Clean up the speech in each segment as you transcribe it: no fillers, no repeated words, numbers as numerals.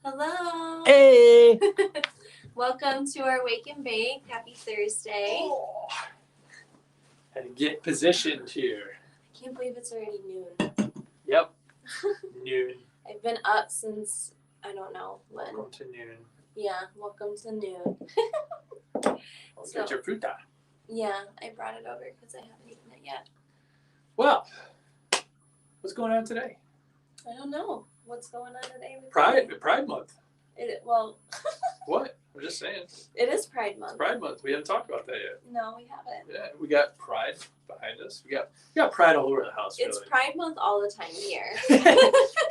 Hello. Hey. Welcome to our Wake and Bake. Happy Thursday. Oh. Had to get positioned here. I can't believe it's already noon. Yep. Noon. I've been up since I don't know when. Welcome to noon. Yeah, welcome to noon. Get your fruta. Yeah, I brought it over because I haven't eaten it yet. Well, what's going on today? I don't know. What's going on today? Pride Month. Well. What? I'm just saying. It is Pride Month. It's Pride Month. We haven't talked about that yet. No, we haven't. Yeah, we got Pride behind us. We got Pride all over the house. It's really. Pride Month all the time here.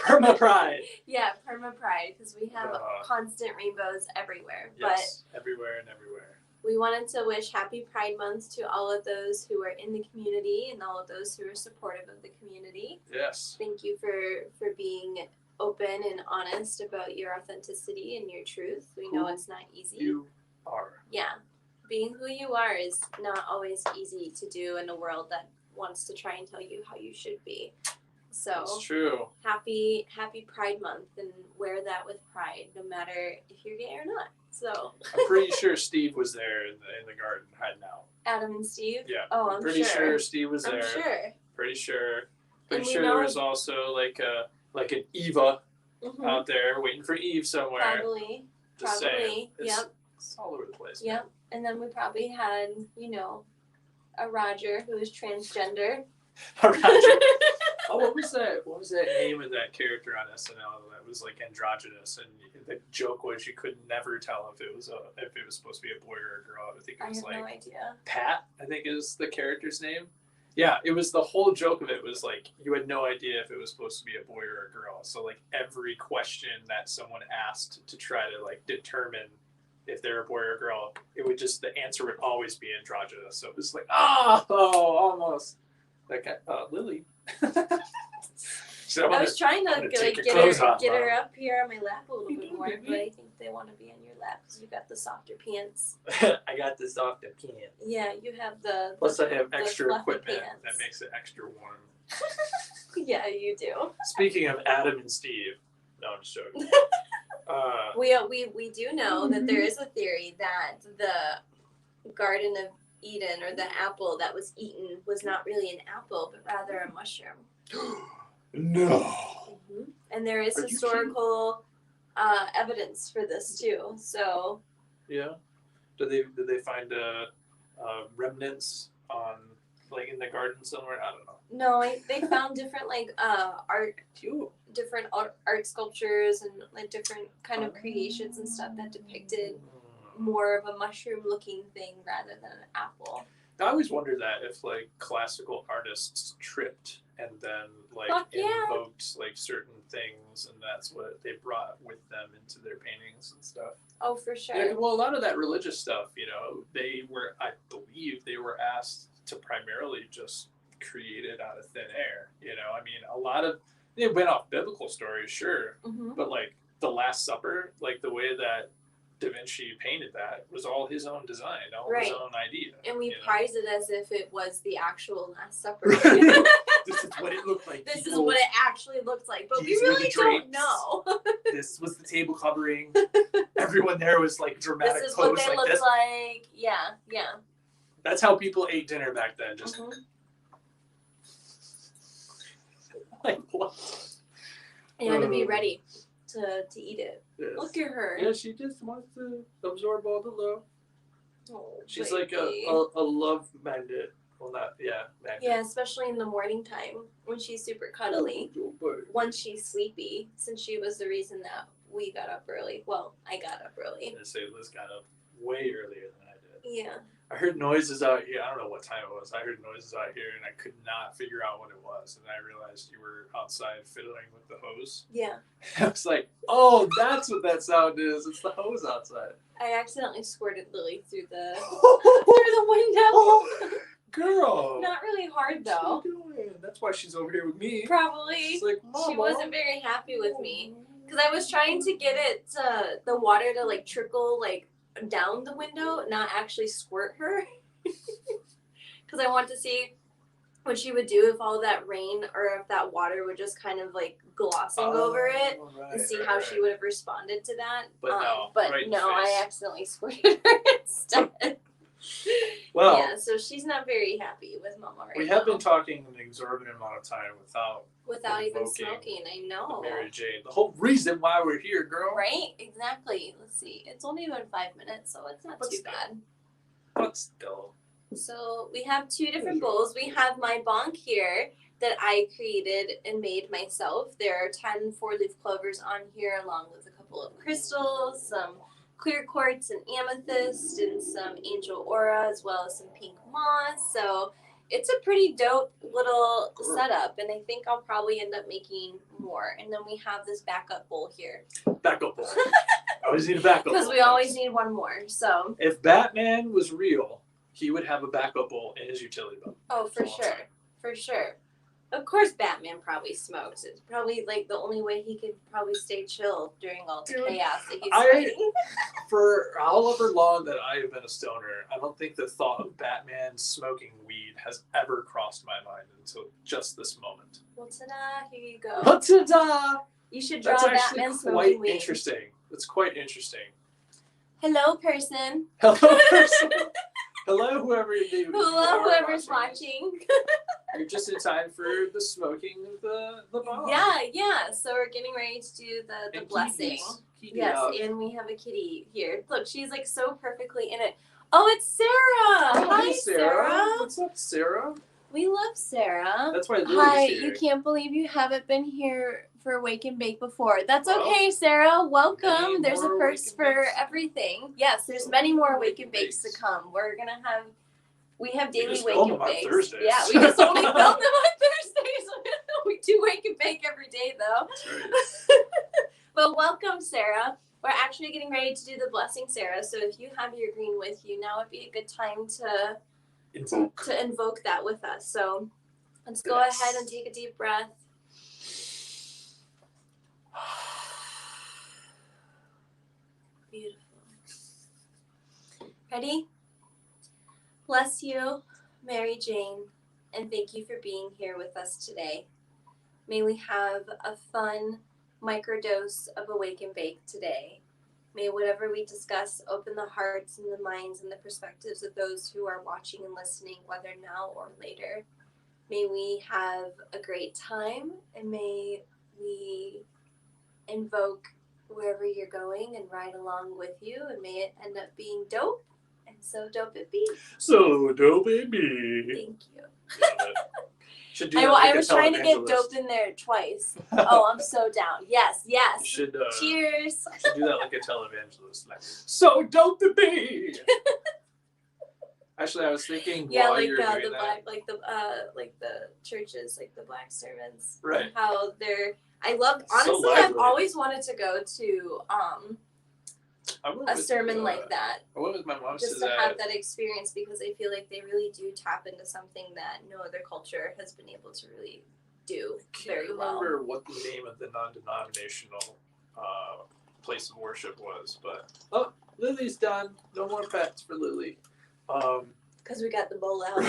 Perma Pride. Yeah, Perma Pride, because we have constant rainbows everywhere. Yes, everywhere and everywhere. We wanted to wish Happy Pride Month to all of those who are in the community and all of those who are supportive of the community. Yes. Thank you for being open and honest about your authenticity and your truth. We know it's not easy. You are. Yeah. Being who you are is not always easy to do in a world that wants to try and tell you how you should be. So it's true. Happy Pride Month, and wear that with pride, no matter if you're gay or not. So I'm pretty sure Steve was there in the garden hiding out. Adam and Steve? Yeah. Oh, I'm pretty sure Steve was there. I'm sure. Pretty sure. Pretty And sure there was also like an Eva out there waiting for Eve somewhere. Probably. Just saying. Yep. It's all over the place. Yep. And then we probably had, a Roger who was transgender. A Roger. Oh, what was that name of that character on SNL that was like androgynous, and the joke was you could never tell if it was supposed to be a boy or a girl. I think it was no idea. Pat, I think is the character's name. Yeah, it was the whole joke of it was like you had no idea if it was supposed to be a boy or a girl. So like every question that someone asked to try to like determine if they're a boy or a girl, the answer would always be androgynous. So it was like almost. That guy, Lily. I was trying to get her up here on my lap a little bit more, but I think they want to be on your lap because you got the softer pants. I got the softer pants. Yeah, you have the. Plus, I have extra equipment pants. that makes it extra warm. Yeah, you do. Speaking of Adam and Steve, no, I'm just joking. We do know that there is a theory that the Garden of Eden, or the apple that was eaten, was not really an apple but rather a mushroom. No. Mm-hmm. And there is historical evidence for this too. So yeah, did they find remnants on like in the garden somewhere? I don't know. No, they found different art sculptures and like different kind of creations and stuff that depicted more of a mushroom looking thing rather than an apple. I always wonder that if like classical artists tripped and then like invoked like certain things, and that's what they brought with them into their paintings and stuff. Oh, for sure. Yeah, well, a lot of that religious stuff, I believe they were asked to primarily just create it out of thin air. I mean, a lot of they went off biblical stories, sure, but like the Last Supper, like the way that Da Vinci painted that was all his own design, his own idea. And we prize it as if it was the actual Last Supper. This is what it looked like. This is what it actually looks like. But we really don't know. This was the table covering. Everyone there was like dramatic This is pose what they look like. Yeah. That's how people ate dinner back then. Just like what? You had to be ready to eat it. Yes. Look at her. Yeah, she just wants to absorb all the love. Oh, she's baby. Like a love magnet. Well, magnet. Yeah, especially in the morning time when she's super cuddly. Once she's sleepy, since she was the reason that we got up early. Well, I got up early. I say Liz got up way earlier than I did. Yeah. I heard noises out here. I don't know what time it was. I heard noises out here, and I could not figure out what it was. And I realized you were outside fiddling with the hose. Yeah. I was like, oh, that's what that sound is. It's the hose outside. I accidentally squirted Lily through the window. Girl. Not really hard, though. What's she doing? That's why she's over here with me. Probably. She's like, she wasn't very happy with me. Because I was trying to get the water to, like, trickle, like, down the window, not actually squirt her. Because I want to see what she would do if all that rain or if that water would just kind of like glossing over it, and see how she would have responded to that. But no, but right in no, the face. I accidentally squirted her instead. Well, yeah, so she's not very happy with Mama right now. we have been talking an exorbitant amount of time without even invoking smoking. I know. Mary Jane. The whole reason why we're here, girl. Right? Exactly. Let's see. It's only been 5 minutes, so it's not too bad. But still. So we have 2 different bowls. We have my bonk here that I created and made myself. There are 10 4-leaf clovers on here, along with a couple of crystals, some clear quartz and amethyst, and some angel aura, as well as some pink moss. So it's a pretty dope little setup, and I think I'll probably end up making more. And then we have this backup bowl here. Backup bowl. Always need a backup bowl. Because we always need one more. So if Batman was real, he would have a backup bowl in his utility belt. Oh, for sure. For sure. Of course Batman probably smokes. It's probably like the only way he could probably stay chill during all the chaos that he's fighting. For however long that I have been a stoner, I don't think the thought of Batman smoking weed has ever crossed my mind until just this moment. Well, ta-da, here you go. Ta-da! You should draw That's Batman actually smoking quite weed. interesting. It's quite interesting. Hello, person. Hello, person. Hello, whoever you Hello, whoever's watching. You're just in time for the smoking of the bomb. Yeah. So we're getting ready to do the blessing. Yes, up. and we have a kitty here. Look, she's like so perfectly in it. Oh, it's Sarah. Oh, Hi, hey, Sarah. What's up, Sarah? We love Sarah. That's why Lily's Hi, here. you can't believe you haven't been here for Wake and Bake before. That's Well, okay, Sarah. Welcome. many There's a more first Wake and for Bakes. everything. Yes, there's many more Wake and Bakes to come. We have daily just Wake film and them on Bakes. Thursdays. Yeah, we just only film them on Thursdays. We do Wake and Bake every day, though. That's right. But welcome, Sarah. We're actually getting ready to do the blessing, Sarah. So if you have your green with you, now would be a good time to invoke that with us. So let's go ahead and take a deep breath. Beautiful. Ready? Bless you, Mary Jane, and thank you for being here with us today. May we have a fun microdose of Awake and Bake today. May whatever we discuss open the hearts and the minds and the perspectives of those who are watching and listening, whether now or later. May we have a great time, and may we invoke wherever you're going and ride along with you, and may it end up being dope, and so dope it be. So dope it be. Thank you. Should do that like I a was trying to get televangelist. dope in there twice. Oh, I'm so down. Yes. You should, Cheers. you should do that like a televangelist. Like, so dope it be. Actually, I was thinking Yeah, while like you were doing the that. black, like the churches, like the black sermons. Right. How they're. I love. So Honestly, I've lively. always wanted to go to I went a with, sermon like that, I went with my mom just to to that. have that experience, because I feel like they really do tap into something that no other culture has been able to really do very Can't well. remember what the name of the non-denominational place of worship was, but Lily's done. No more pets for Lily. Because we got the bowl out.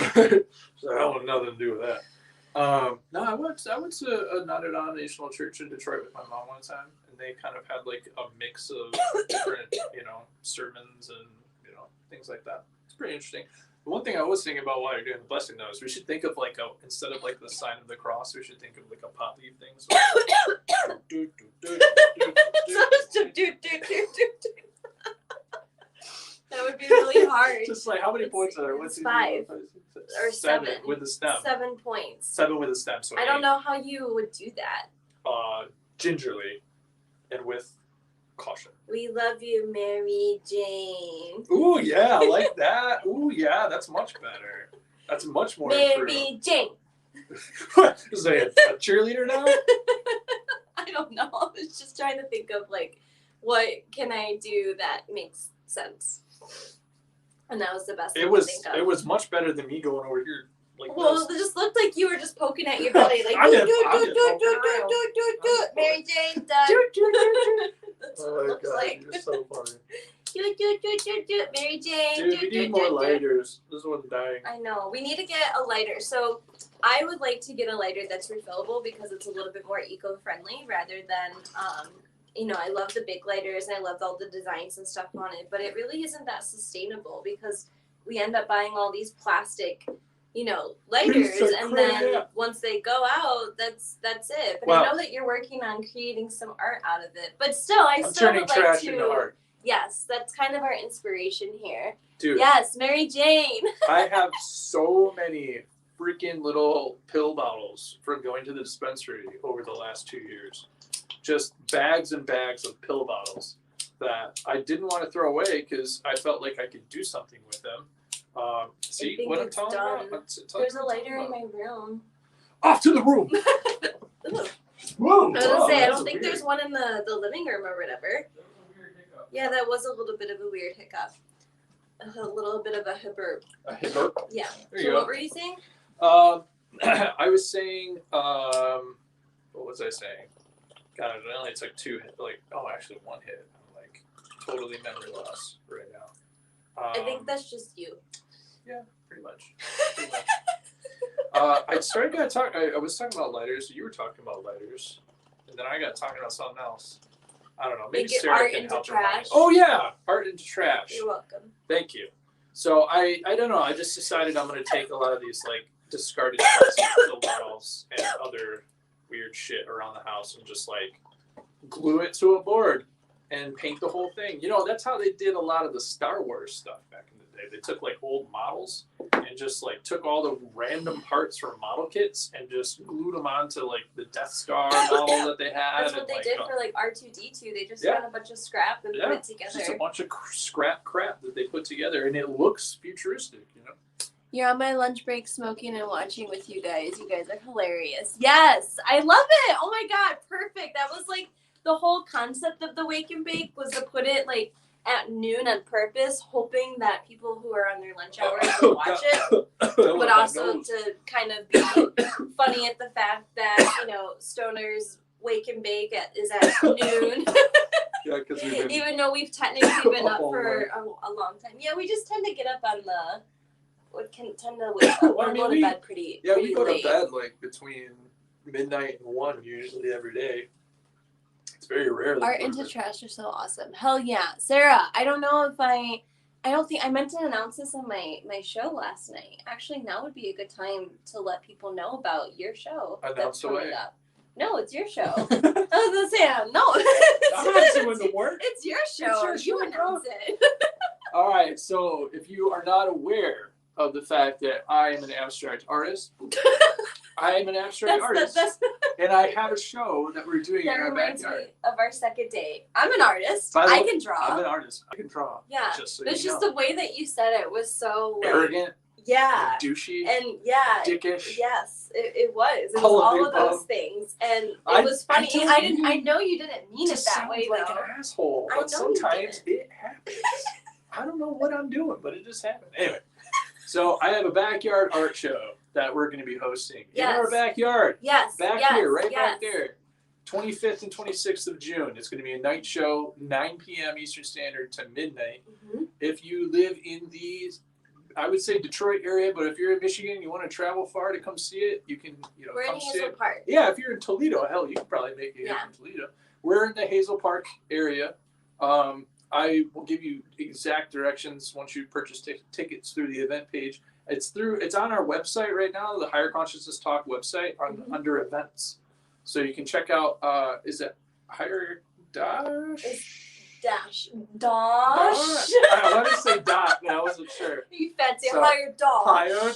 So I want nothing to do with that. No, I went to a non-denominational church in Detroit with my mom one time, and they kind of had like a mix of different, sermons and things like that. It's pretty interesting. The one thing I was thinking about while you're doing the blessing though is we should think of like instead of like the sign of the cross, we should think of like a pot leaf thing. So, That would be really hard. just like how many points are there? It's 5 or 7 with the stem. 7 points. 7 with a stem. So I don't know how you would do that. Gingerly, and with caution. We love you, Mary Jane. Ooh yeah, I like that. Ooh yeah, that's much better. That's much more. Mary Jane. What is that? A cheerleader now? I don't know. I was just trying to think of like, what can I do that makes sense? And that was the best. It I was. could think of. It was much better than me going over here like Well, this. it just looked like you were just poking at your belly, like I do did- do I do did do poke do around. do do do. Mary Jane done. That's what it looks like. You're so funny. Do. Mary Jane. Dude, we need more lighters. This one's dying. I know. We need to get a lighter. So I would like to get a lighter that's refillable because it's a little bit more eco-friendly rather than, I love the big lighters and I love all the designs and stuff on it, but it really isn't that sustainable because we end up buying all these plastic, lighters, and then once they go out, that's it. But I know that you're working on creating some art out of it. But still, I'm still would like to. Into art. Yes, that's kind of our inspiration here. Dude. Yes, Mary Jane. I have so many freaking little pill bottles from going to the dispensary over the last 2 years. Just bags and bags of pill bottles that I didn't want to throw away because I felt like I could do something with them. See what I'm talking about? There's a lighter in my room. Off to the room. Whoa, I was gonna say I don't think there's one in the living room or whatever. Yeah, that was a little bit of a weird hiccup. A little bit of a hibberp. A hibberp? Yeah. So what were you saying? I was saying, what was I saying? God, it only took 2 hits. Actually 1 hit. I'm like totally memory loss right now. I think that's just you. Yeah, pretty much. I was talking about lighters. You were talking about lighters, and then I got talking about something else. I don't know. Maybe Sarah art can into help. Trash. Oh yeah, art into trash. You're welcome. Thank you. So I don't know. I just decided I'm gonna take a lot of these discarded plastic pill bottles and other weird shit around the house and just glue it to a board and paint the whole thing. That's how they did a lot of the Star Wars stuff back in the day. They took old models and just took all the random parts from model kits and just glued them onto the Death Star model that they had. That's what they did for R2-D2. They just found a bunch of scrap and put it together. Just a bunch of scrap crap that they put together, and it looks futuristic. You're on my lunch break smoking and watching with you guys. You guys are hilarious. Yes, I love it. Oh my God, perfect. That was the whole concept of the Wake and Bake was to put it at noon on purpose, hoping that people who are on their lunch hours would watch it, but also to kind of be funny at the fact that, Stoner's Wake and Bake is at noon. Yeah, because even though we've technically been up for a long time. Yeah, we just tend to get up on tend to wake up. Or go to bed pretty we go late. to bed between midnight and 1 usually every day. It's very rare. Art into Trash are so awesome. Hell yeah. Sarah, I don't know if I don't think I meant to announce this on my show last night. Actually, now would be a good time to let people know about your show. Announce away. Up. No, it's your show. I was gonna say, no. I'm not doing the work. It's your show. You announce it. All right. So if you are not aware of the fact that I am an abstract artist, and I have a show that we're doing in our backyard. Of our second date. I'm an artist. I can draw. I'm an artist. I can draw. Yeah. It's just the way that you said it was so arrogant. Yeah. And douchey. And dickish. Yes, it was. It was all of those things, and it was funny. I know you didn't mean it that way, like though. an asshole, but sometimes it happens. I don't know what I'm doing, but it just happened. Anyway, so I have a backyard art show that we're going to be hosting in our backyard. Yes. Back here, back there. 25th and 26th of June. It's going to be a night show, 9 p.m. Eastern Standard to midnight. Mm-hmm. If you live in I would say Detroit area, but if you're in Michigan and you want to travel far to come see it, you can, We're come in see Hazel it. Park. Yeah, if you're in Toledo, hell, you can probably make it here from Toledo. We're in the Hazel Park area. I will give you exact directions once you purchase tickets through the event page. It's on our website right now, the Higher Consciousness Talk website under events. So you can check out, is it Higher Dash. I wanted to say dot, and I wasn't sure. You fancy Higher Dash. Higher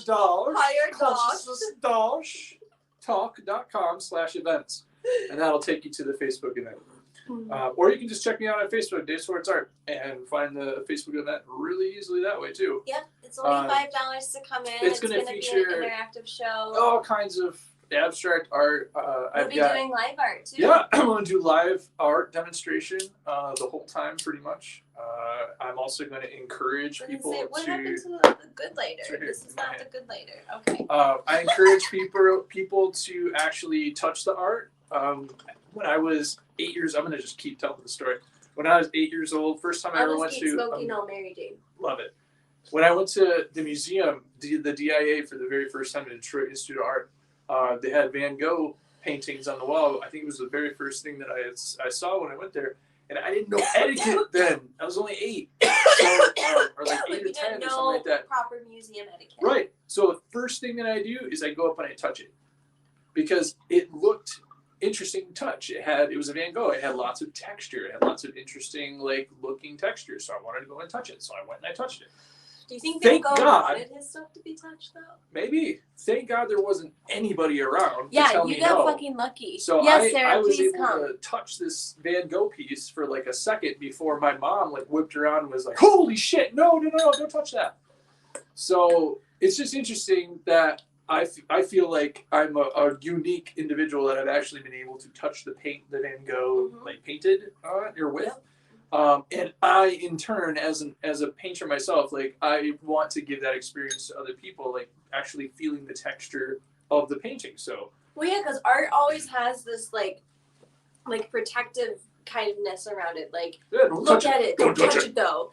Dash. Talk.com/events. And that'll take you to the Facebook event. Or you can just check me out on Facebook, Dave Swartz Art, and find the Facebook event really easily that way too. Yep, it's only $5 to come in. It's going to feature be an interactive show. All kinds of abstract art. We'll be doing live art too. Yeah, I'm going to do live art demonstration the whole time pretty much. I'm also going to encourage people what to... happened to the good lighter? This is not the good lighter. Okay. I encourage people to actually touch the art. When I was 8 years, I'm going to just keep telling the story. when I was 8 years old, first time I ever I'll went just keep to smoking all Mary Jane. love it. When I went to the museum, the DIA for the very first time in Detroit Institute of Art, they had Van Gogh paintings on the wall. I think it was the very first thing that I saw when I went there, and I didn't know etiquette then. I was only 8, so, or like 8 or 10 or something like that. Proper museum etiquette. Right. So the first thing that I do is I go up and I touch it because it looked interesting to touch. It was a Van Gogh. It had lots of texture. It had lots of interesting looking texture. So I wanted to go and touch it. So I went and I touched it. Do you think Van Gogh wanted his stuff to be touched though? Maybe. Thank God there wasn't anybody around. Yeah, to tell you me got no. fucking lucky. So yes, Sarah, I was please able come. to touch this Van Gogh piece for like a second before my mom whipped around and was like, "Holy shit! No, don't touch that." So it's just interesting that I feel like I'm a unique individual that I've actually been able to touch the paint that Van Gogh painted on or with. Yep. And I, in turn, as a painter myself, I want to give that experience to other people, actually feeling the texture of the painting. So. Well, yeah, because art always has this like protective kindness around it. Look at it. Don't touch it though.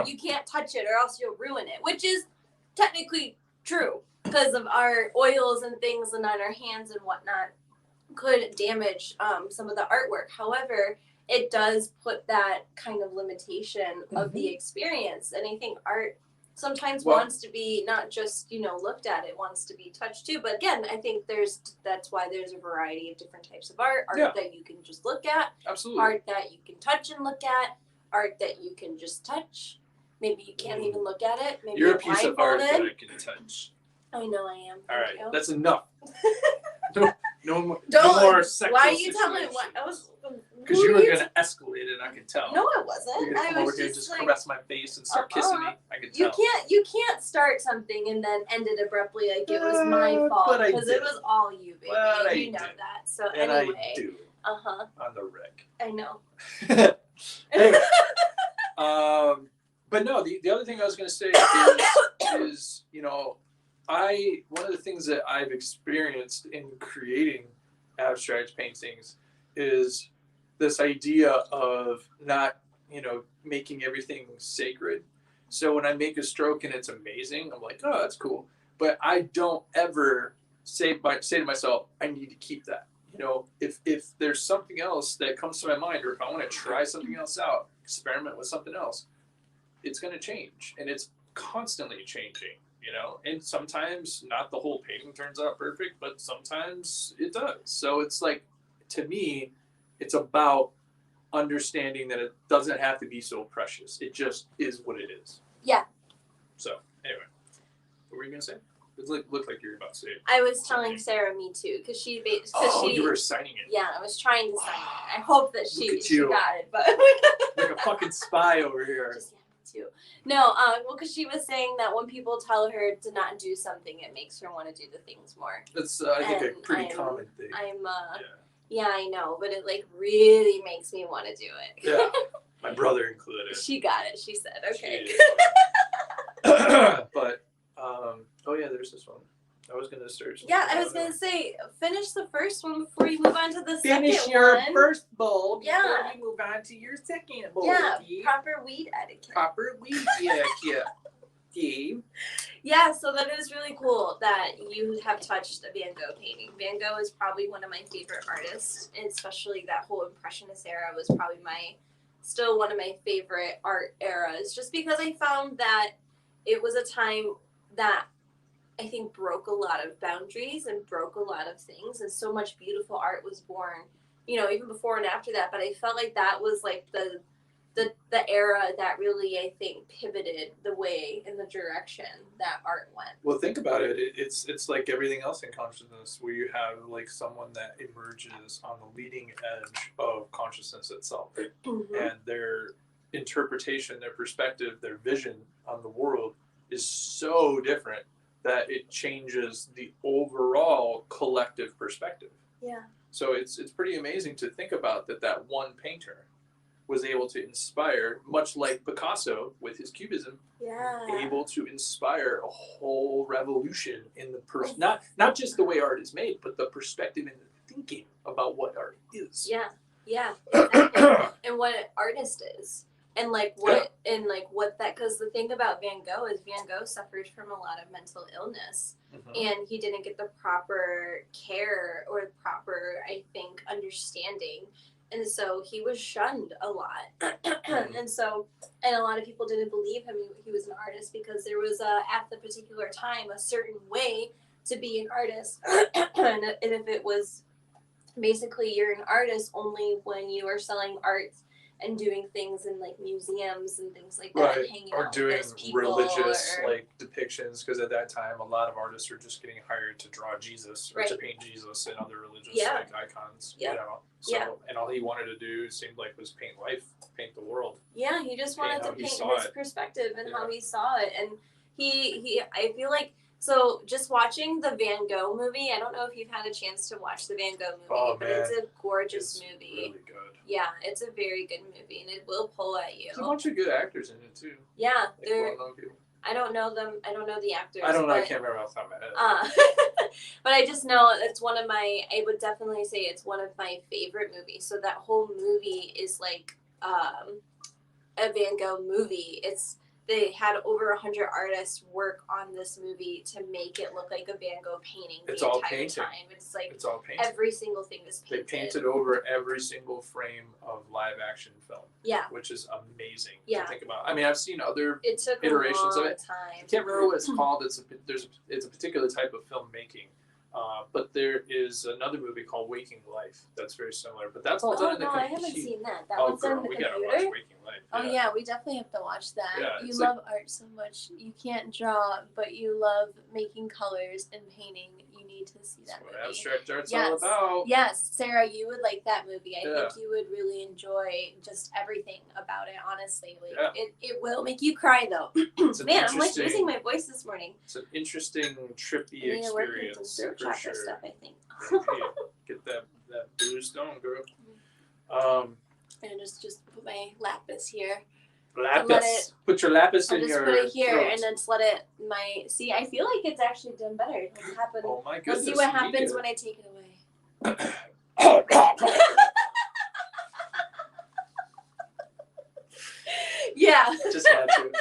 You can't touch it or else you'll ruin it, which is technically true because of our oils and things and on our hands and whatnot could damage some of the artwork. However, it does put that kind of limitation of the experience. And I think art sometimes wants to be not just, looked at, it wants to be touched too. But again, I think that's why there's a variety of different types of art that you can just look at. Absolutely. Art that you can touch and look at, art that you can just touch. Maybe you can't even look at it. Maybe you're a piece of art that I can touch. I know I am. All right, that's enough. No more sexual. Why are you telling what else? Because you were going to escalate it, I can tell. No, I wasn't. You're going to come over here and just caress my face and start kissing me. I can tell. You can't start something and then end it abruptly like it was my fault because it was all you, baby. But you know that. So and anyway. I do. On the wreck. I know. Anyway. But no, the other thing I was going to say is one of the things that I've experienced in creating abstract paintings is this idea of not, making everything sacred. So when I make a stroke and it's amazing, I'm like, oh, that's cool. But I don't ever say to myself, I need to keep that. If there's something else that comes to my mind, or if I want to try something else out, experiment with something else, it's going to change. And it's constantly changing. And sometimes not the whole painting turns out perfect, but sometimes it does. So it's to me, it's about understanding that it doesn't have to be so precious. It just is what it is. Yeah. So anyway, what were you going to say? It looked like you were about to say it. I was telling Sarah me too, because she. You were signing it. Yeah, I was trying to sign it. I hope that she got it, but like a fucking spy over here. Too. No, because she was saying that when people tell her to not do something, it makes her want to do the things more. That's I think a pretty common thing. Yeah, I know, but it really makes me want to do it. Yeah, my brother included. She got it. She said, okay. But oh yeah, there's this one. I was gonna search. Yeah, I was gonna say, finish the first one before you move on to the second one. Finish your first bowl before you move on to your second bowl. Yeah, proper weed etiquette. Proper weed etiquette. Yeah, so that is really cool that you have touched a Van Gogh painting. Van Gogh is probably one of my favorite artists, and especially that whole Impressionist era was probably still one of my favorite art eras, just because I found that it was a time that I think broke a lot of boundaries and broke a lot of things, and so much beautiful art was born, even before and after that. But I felt like that was the era that really, I think, pivoted the way in the direction that art went. Well, think about it. It's like everything else in consciousness, where you have someone that emerges on the leading edge of consciousness itself, and their interpretation, their perspective, their vision on the world is so different that it changes the overall collective perspective. Yeah. So it's pretty amazing to think about that one painter was able to inspire, much like Picasso with his Cubism, able to inspire a whole revolution in the not just the way art is made, but the perspective and the thinking about what art is. Yeah. Yeah, exactly. And what an artist is. And like what that, because the thing about Van Gogh is Van Gogh suffered from a lot of mental illness, and he didn't get the proper care or proper, I think, understanding, and so he was shunned a lot. And a lot of people didn't believe him he was an artist, because there was at the particular time a certain way to be an artist. And if it was basically, you're an artist only when you are selling art and doing things in like museums and things like that, right? Hanging or out doing with those people, religious like depictions, because at that time a lot of artists were just getting hired to draw Jesus or to paint Jesus and other religious like icons. You know, so and all he wanted to do seemed like was paint life, paint the world. Yeah, he just wanted to paint his perspective and how he saw it, and he I feel like. So, just watching the Van Gogh movie, I don't know if you've had a chance to watch the Van Gogh movie, but it's a gorgeous movie. Really good. Yeah, it's a very good movie, and it will pull at you. There's a bunch of good actors in it, too. Yeah, like well-known people. I don't know them. I don't know the actors. I don't know. I can't remember off the top of my head. But I just know it's one of my, I would definitely say it's one of my favorite movies. So, that whole movie is like a Van Gogh movie. They had over 100 artists work on this movie to make it look like a Van Gogh painting. It's all painting. Time. It's like it's all painting. Every single thing is painted. They painted over every single frame of live action film. Yeah, which is amazing to think about. I mean, I've seen other iterations of it. Time. I can't remember what it's called. It's a particular type of filmmaking. But there is another movie called Waking Life that's very similar, but that's all done in the computer. I haven't seen that. That one's done in the computer. We gotta watch Waking Life. Yeah. Oh yeah, we definitely have to watch that. Yeah, you love art so much. You can't draw, but you love making colors and painting. You need to see that movie. Abstract art's all about. Yes, Sarah, you would like that movie. I think you would really enjoy just everything about it. Honestly, like it will make you cry though. Man, I'm like losing my voice this morning. It's an interesting, trippy experience. Chakra stuff, I think. Get that blue stone, girl. And just put my lapis here. Lapis. Put your lapis in your. Just put it here throat. And then just let it. See, I feel like it's actually done better. It'll happen. Oh my goodness. Let's see what happens when I take it away. Yeah. Just had to.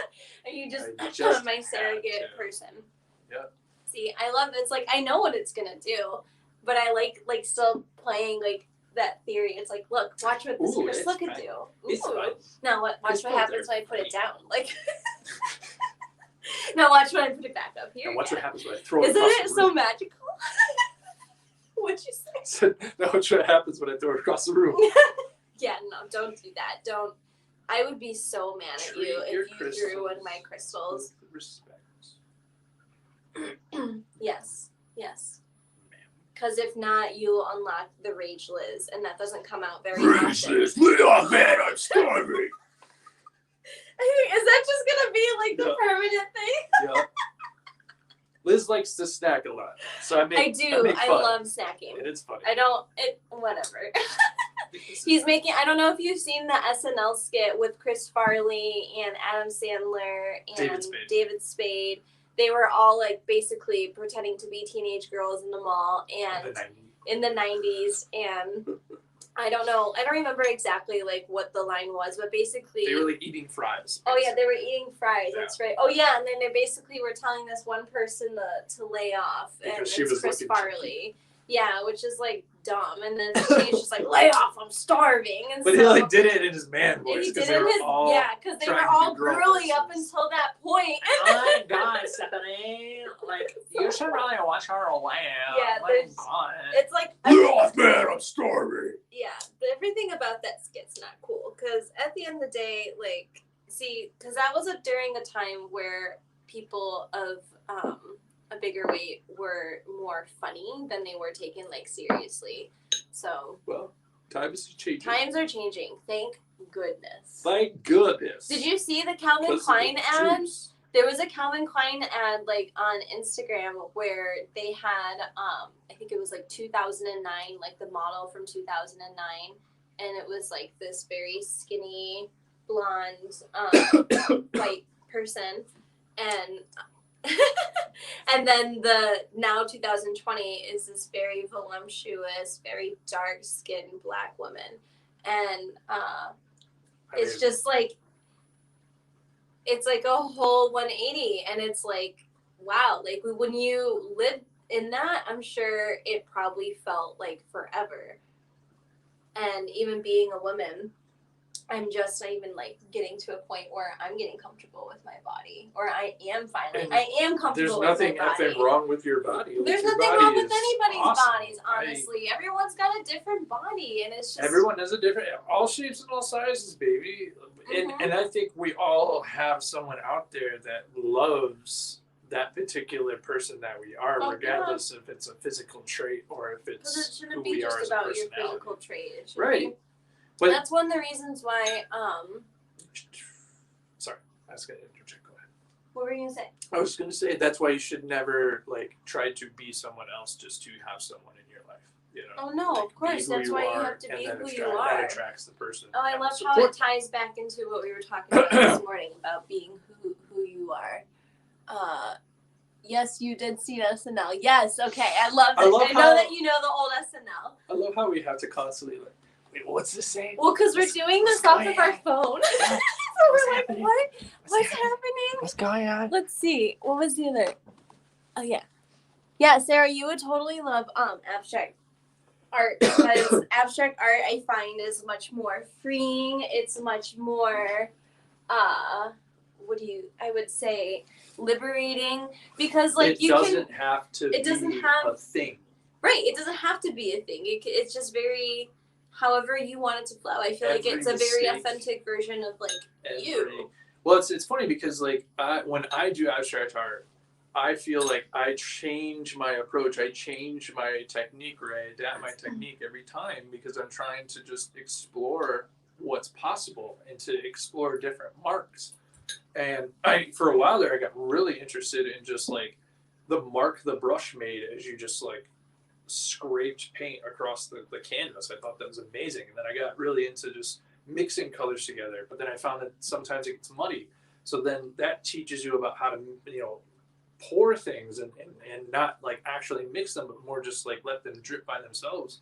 You just my surrogate person. Yeah. See, I love it. It's like I know what it's gonna do, but I like still playing like that theory. It's like, look, watch what this crystal could do. Ooh. Now watch what happens when I put it down. Like, now watch when I put it back up here. Now watch what happens when I throw it. Isn't it so magical? What'd you say? Now watch what happens when I throw it across the room. Yeah, no, don't do that. Don't. I would be so mad at you if you ruined my crystals. Respect. Yes. Because if not, you'll unlock the Rage Liz, and that doesn't come out very often. Rage Liz, lay off, man, I'm starving. Is that just gonna be like the permanent thing? Yeah. Liz likes to snack a lot, so I do. I love snacking. And it's funny. Whatever. He's making. I don't know if you've seen the SNL skit with Chris Farley and Adam Sandler and David Spade. They were all like basically pretending to be teenage girls in the mall and in the 90s, and I don't know. I don't remember exactly like what the line was, but basically they were like eating fries. Basically. Oh yeah, they were eating fries. Yeah. That's right. Oh yeah, and then they basically were telling this one person to lay off, because and it's Chris Farley. Yeah, which is like dumb, and then she's just like, "Lay off! I'm starving." And but he like did it in his man voice because they were all girly up until that point. Oh my God, Stephanie! Like you should really watch her laugh. Yeah, it's like lay off, man! I'm starving. Yeah, everything about that skit's not cool because at the end of the day, like, because that was during a time where people of a bigger weight were more funny than they were taken like seriously. So times are changing. Thank goodness. Thank goodness. Did you see the Calvin Klein ad? There was a Calvin Klein ad like on Instagram where they had I think it was like 2009, like the model from 2009, and it was like this very skinny blonde white person, and and then the now 2020 is this very voluptuous, very dark-skinned black woman. And it's just like, it's like a whole 180, and it's like, wow, like when you live in that, I'm sure it probably felt like forever. And even being a woman, I'm just not even like getting to a point where I'm getting comfortable with my body, or I am finally. I am comfortable. There's nothing with my body. wrong with your body. There's your nothing body wrong with anybody's awesome. bodies. Honestly, everyone's got a different body, and it's just everyone has a different, all shapes and all sizes, baby. And I think we all have someone out there that loves that particular person that we are, regardless if it's a physical trait or if it's it shouldn't who be we just are as a about your personality. physical trait. It should Right. be, but that's one of the reasons why. Sorry, I was going to interject. Go ahead. What were you gonna say? I was going to say that's why you should never like try to be someone else just to have someone in your life. You know? Oh no, like, of course. That's why you have to be who you are. That attracts the person. Oh, I love how it ties back into what we were talking about this morning about being who you are. Yes, you did see SNL. Yes, okay, I love it. I know that you know the old SNL. I love how we have to constantly like, wait, what's this saying? Well, because we're doing this off of our phone. So we're like, what? What's happening? What's going on? Let's see. What was the other? Oh, yeah. Yeah, Sarah, you would totally love abstract art, because abstract art I find is much more freeing. It's much more I would say liberating, because like it doesn't have to be a thing. Right, it doesn't have to be a thing. It's just very however you want it to flow. I feel like it's a very authentic version of like you. Well, it's funny because like when I do abstract art, I feel like I change my approach, I change my technique, or I adapt my technique every time, because I'm trying to just explore what's possible and to explore different marks. And for a while there, I got really interested in just like the mark the brush made as you just like scraped paint across the canvas. I thought that was amazing. And then I got really into just mixing colors together. But then I found that sometimes it gets muddy. So then that teaches you about how to, pour things and not like actually mix them, but more just like let them drip by themselves.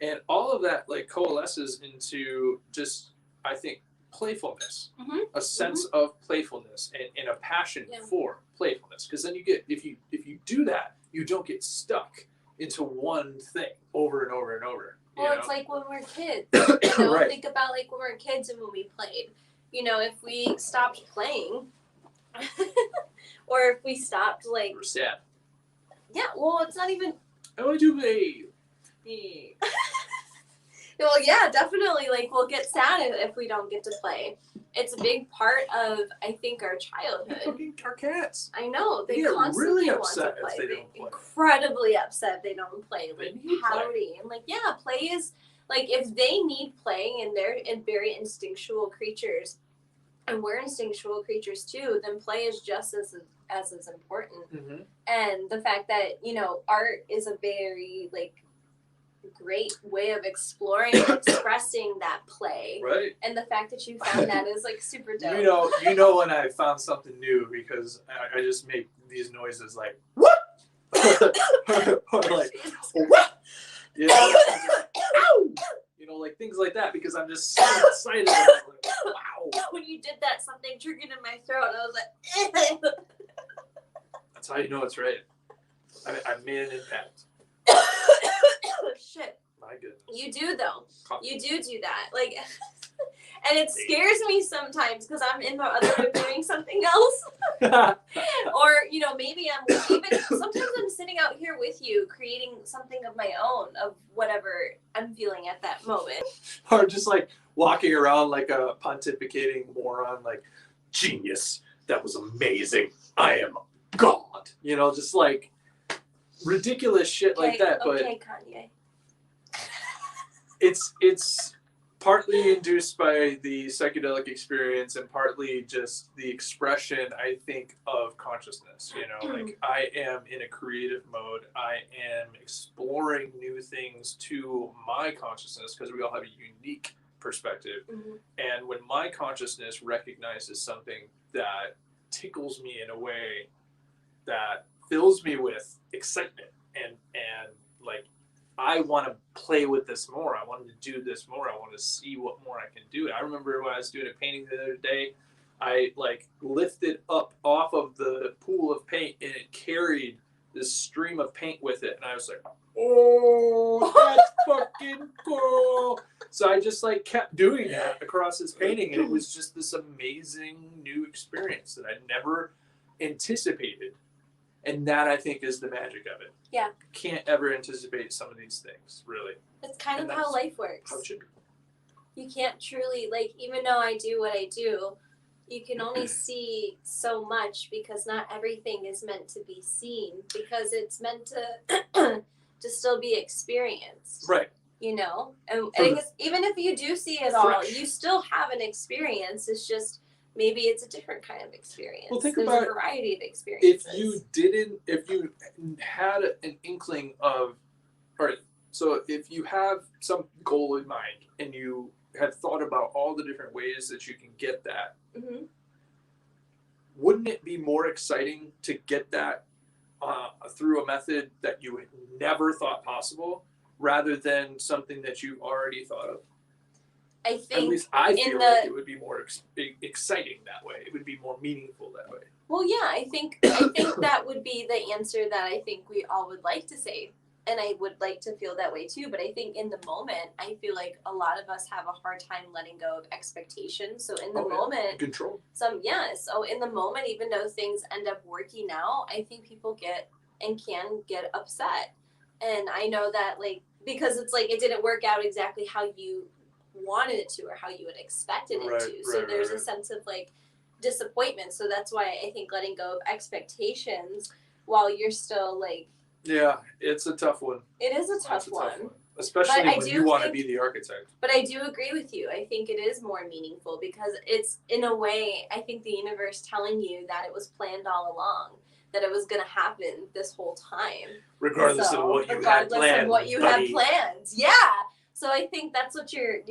And all of that like coalesces into just, I think, playfulness, a sense of playfulness and a passion for playfulness. Because then you get, if you do that, you don't get stuck into one thing over and over and over. Well, it's like when we're kids. Right. Think about like when we were kids and when we played. If we stopped playing, or if we stopped like. We're sad. Yeah, well, it's not even. I want to play. Well, yeah, definitely. Like, we'll get sad if we don't get to play. It's a big part of, I think, our childhood. Our cats. I know. They get constantly really want upset to play. if they don't play. Incredibly upset if they don't play. Like, pouty. Play. And, like, yeah, play is, like, if they need playing and they're very instinctual creatures, and we're instinctual creatures too, then play is just as important. Mm-hmm. And the fact that, art is a very, like, great way of exploring and expressing that play. Right. And the fact that you found that is like super dope. You know when I found something new, because I just make these noises like what? Or like what? Like things like that, because I'm just so excited. Like, wow. When you did that, something triggered in my throat. I was like That's how you know it's right. I made an impact. Shit. My goodness. You do though. You do that. Like, and it scares me sometimes because I'm in the other room doing something else. Or, maybe sometimes I'm sitting out here with you creating something of my own of whatever I'm feeling at that moment. Or just like walking around like a pontificating moron, like, genius. That was amazing. I am God. Just like ridiculous shit like that. But okay, Kanye. It's partly induced by the psychedelic experience and partly just the expression, I think, of consciousness. Like I am in a creative mode. I am exploring new things to my consciousness, because we all have a unique perspective. Mm-hmm. And when my consciousness recognizes something that tickles me in a way that fills me with excitement and like I want to play with this more. I wanted to do this more. I want to see what more I can do. I remember when I was doing a painting the other day, I like lifted up off of the pool of paint and it carried this stream of paint with it. And I was like, oh, that's fucking cool. So I just like kept doing that across this painting. And it was just this amazing new experience that I never anticipated. And that, I think, is the magic of it. Yeah. You can't ever anticipate some of these things, really. It's kind of how life works. How it should be. You can't truly, like, even though I do what I do, you can only see so much because not everything is meant to be seen because it's meant to to still be experienced. Right. You know? And I guess even if you do see it all, you still have an experience. It's just maybe it's a different kind of experience. Well, think There's about a variety of experiences. if you had an inkling of, all right, so if you have some goal in mind and you have thought about all the different ways that you can get that, wouldn't it be more exciting to get that through a method that you had never thought possible rather than something that you already thought of? I think at least I feel like it would be more exciting that way. It would be more meaningful that way. Well, yeah, I think that would be the answer that I think we all would like to say. And I would like to feel that way too. But I think in the moment, I feel like a lot of us have a hard time letting go of expectations. So in the moment, control. So in the moment, even though things end up working out, I think people can get upset. And I know that, like, because it's like it didn't work out exactly how you wanted it to or how you had expected it to. So there's a sense of like disappointment. So that's why I think letting go of expectations while you're still like, yeah, it's a tough one. It is a tough one. Especially when you want to be the architect. But I do agree with you. I think it is more meaningful because it's, in a way, I think the universe telling you that it was planned all along, that it was going to happen this whole time. Regardless of what you had planned. Yeah. So I think that's what you're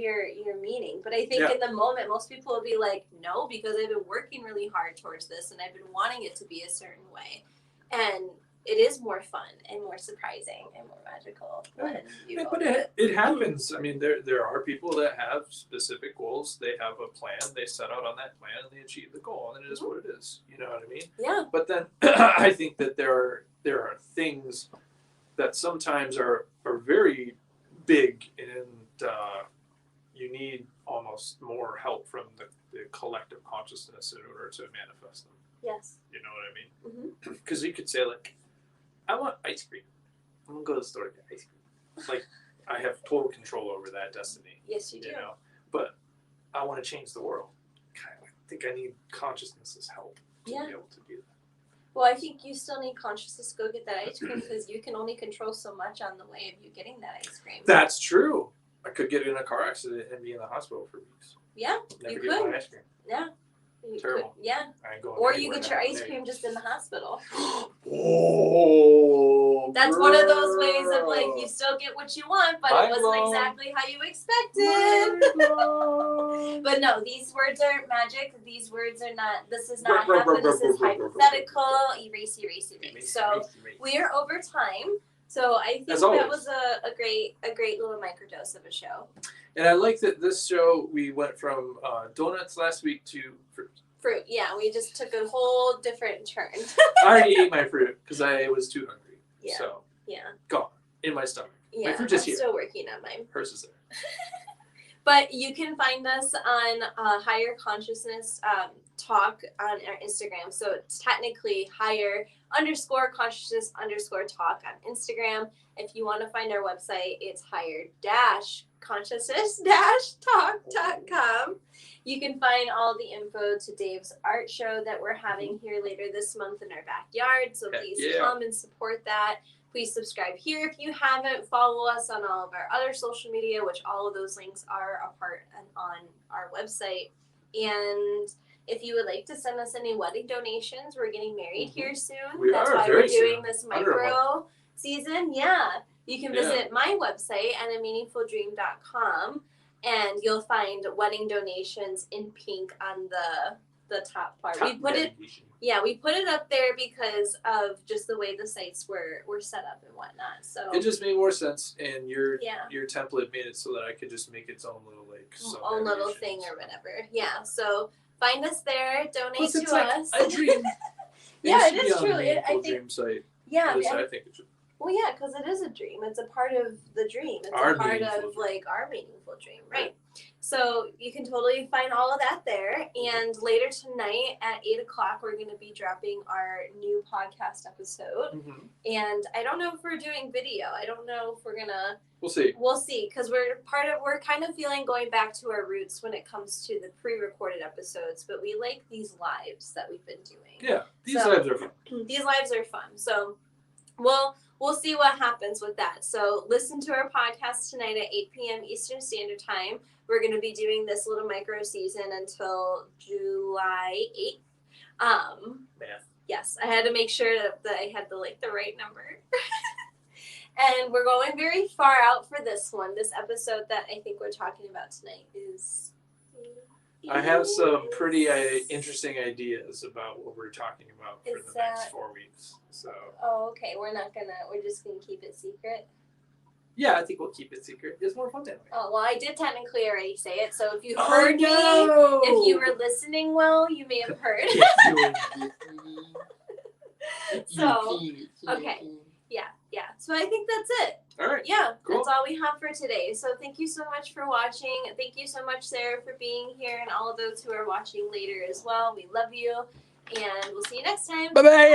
meaning. But I think in the moment, most people will be like, no, because I've been working really hard towards this and I've been wanting it to be a certain way. And it is more fun and more surprising and more magical when you but it happens. I mean, there are people that have specific goals. They have a plan. They set out on that plan and they achieve the goal, and it is what it is. You know what I mean? Yeah. But then I think that there are things that sometimes are very big, and you need almost more help from the collective consciousness in order to manifest them. Yes. You know what I mean? Because you could say, like, I want ice cream. I'm going to go to the store to get ice cream. Like, I have total control over that destiny. Yes, you do. You know? But I want to change the world. I think I need consciousness's help to be able to do that. Well, I think you still need consciousness to go get that ice cream because you can only control so much on the way of you getting that ice cream. That's true. I could get in a car accident and be in the hospital for weeks. Yeah, Never you get could. my ice cream. Yeah. Terrible. Could, yeah. I ain't going or you get your ice cream just in the hospital. Oh, that's one of those ways of like you still get what you want, but it wasn't exactly how you expected. But no, these words are magic. These words are not. This is not happening. This is hypothetical. Erase. So we are over time. So I think that was a great little microdose of a show. And I like that this show, we went from donuts last week to fruit. Fruit, yeah. We just took a whole different turn. I already ate my fruit because I was too hungry. Yeah. So, yeah. Gone. In my stomach. Yeah, my fruit is here. I'm still working on mine. Hers is there. But you can find us on Higher Consciousness Talk on our Instagram. So it's technically higher_consciousness_talk on Instagram. If you want to find our website, it's higher-consciousness-talk.com. You can find all the info to Dave's art show that we're having here later this month in our backyard. So please come and support that. Please subscribe here if you haven't. Follow us on all of our other social media, which all of those links are a part and on our website. And if you would like to send us any wedding donations, we're getting married here soon. That's why we're doing this micro season. Yeah. You can visit my website at ameaningfuldream.com and you'll find wedding donations in pink on the the top part. Top We put it, navigation. yeah, we put it up there because of just the way the sites were set up and whatnot. So It just made more sense, and your Yeah. template made it so that I could just make its own little own little thing or whatever. Yeah. So find us there. Donate Plus, to it's like us. a dream. Yeah, should it be is on the true. Meaningful I think. Dream site. Yeah. At least I think it should. Well, yeah, because it is a dream. It's a part of the dream. It's Our a part meaningful of dream. like our meaningful dream, right? So you can totally find all of that there. And later tonight at 8:00, we're going to be dropping our new podcast episode. Mm-hmm. And I don't know if we're doing video. I don't know if we're gonna. We'll see. We'll see, because we're kind of feeling going back to our roots when it comes to the pre-recorded episodes. But we like these lives that we've been doing. Yeah, these So- lives are fun. These lives are fun. So we'll see what happens with that. So listen to our podcast tonight at 8 p.m. Eastern Standard Time. We're going to be doing this little micro season until July 8th. Math. Yes, I had to make sure that I had the right number. And we're going very far out for this one. This episode that I think we're talking about tonight is. I have some pretty interesting ideas about what we're talking about for Is the next that- 4 weeks. So Oh, okay. We're just gonna keep it secret. yeah, I think we'll keep it secret. It's more fun that way. Oh well, I did technically already say it. So if you Oh, heard me, no! if you were listening well, you may have heard. So okay. Yeah. So I think that's it. All right. Yeah, Cool. that's all we have for today. So thank you so much for watching. Thank you so much, Sarah, for being here, and all of those who are watching later as well. We love you, and we'll see you next time. Bye bye.